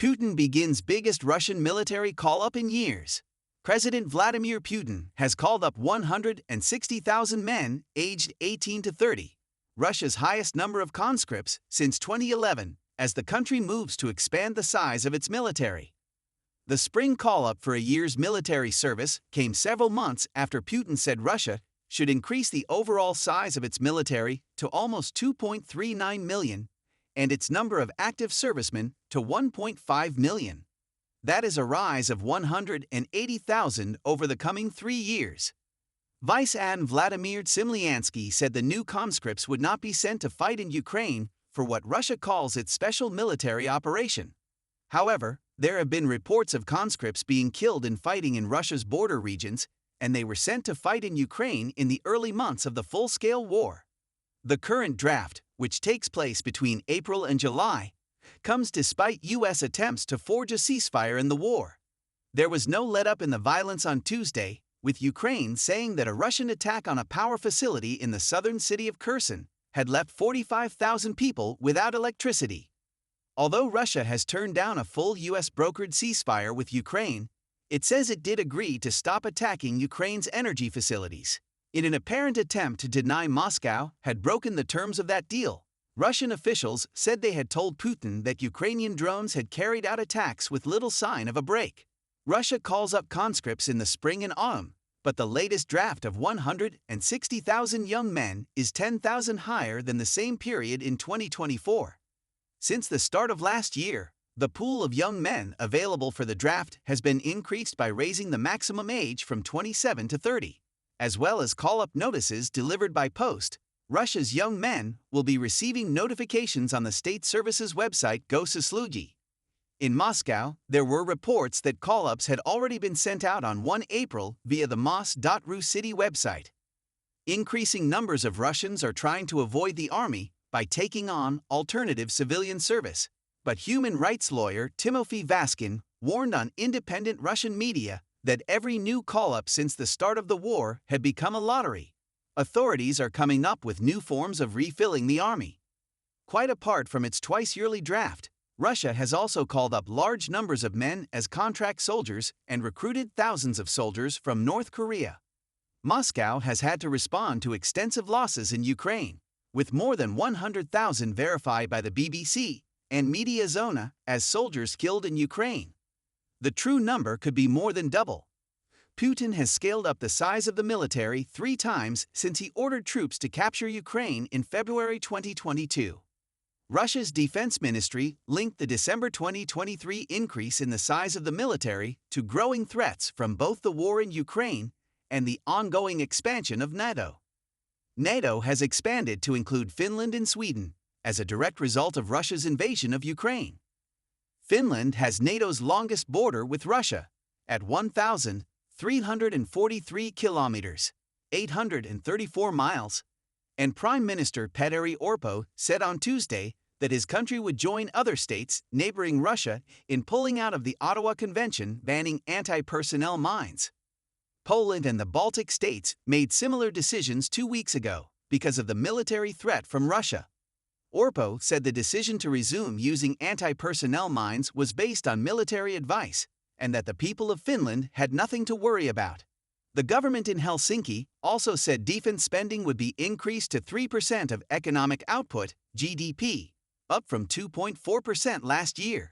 Putin begins biggest Russian military call-up in years. President Vladimir Putin has called up 160,000 men aged 18 to 30, Russia's highest number of conscripts since 2011, as the country moves to expand the size of its military. The spring call-up for a year's military service came several months after Putin said Russia should increase the overall size of its military to almost 2.39 million and its number of active servicemen to 1.5 million. That is a rise of 180,000 over the coming 3 years. Vice Adm Vladimir Tsimlyansky said the new conscripts would not be sent to fight in Ukraine for what Russia calls its special military operation. However, there have been reports of conscripts being killed in fighting in Russia's border regions, and they were sent to fight in Ukraine in the early months of the full-scale war. The current draft, which takes place between April and July, comes despite U.S. attempts to forge a ceasefire in the war. There was no let-up in the violence on Tuesday, with Ukraine saying that a Russian attack on a power facility in the southern city of Kherson had left 45,000 people without electricity. Although Russia has turned down a full U.S.-brokered ceasefire with Ukraine, it says it did agree to stop attacking Ukraine's energy facilities. In an apparent attempt to deny Moscow had broken the terms of that deal, Russian officials said they had told Putin that Ukrainian drones had carried out attacks with little sign of a break. Russia calls up conscripts in the spring and autumn, but the latest draft of 160,000 young men is 10,000 higher than the same period in 2024. Since the start of last year, the pool of young men available for the draft has been increased by raising the maximum age from 27 to 30. As well as call-up notices delivered by post, Russia's young men will be receiving notifications on the state services website Gosislugi. In Moscow, there were reports that call-ups had already been sent out on 1 April via the mos.ru city website. Increasing numbers of Russians are trying to avoid the army by taking on alternative civilian service, but human rights lawyer Timofey Vaskin warned on independent Russian media that every new call-up since the start of the war had become a lottery. Authorities are coming up with new forms of refilling the army. Quite apart from its twice-yearly draft, Russia has also called up large numbers of men as contract soldiers and recruited thousands of soldiers from North Korea. Moscow has had to respond to extensive losses in Ukraine, with more than 100,000 verified by the BBC and Media Zona as soldiers killed in Ukraine. The true number could be more than double. Putin has scaled up the size of the military 3 times since he ordered troops to capture Ukraine in February 2022. Russia's defense ministry linked the December 2023 increase in the size of the military to growing threats from both the war in Ukraine and the ongoing expansion of NATO. NATO has expanded to include Finland and Sweden as a direct result of Russia's invasion of Ukraine. Finland has NATO's longest border with Russia, at 1,343 kilometers, 834 miles, and Prime Minister Petteri Orpo said on Tuesday that his country would join other states neighboring Russia in pulling out of the Ottawa Convention banning anti-personnel mines. Poland and the Baltic states made similar decisions 2 weeks ago because of the military threat from Russia. Orpo said the decision to resume using anti-personnel mines was based on military advice and that the people of Finland had nothing to worry about. The government in Helsinki also said defense spending would be increased to 3% of economic output, GDP, up from 2.4% last year.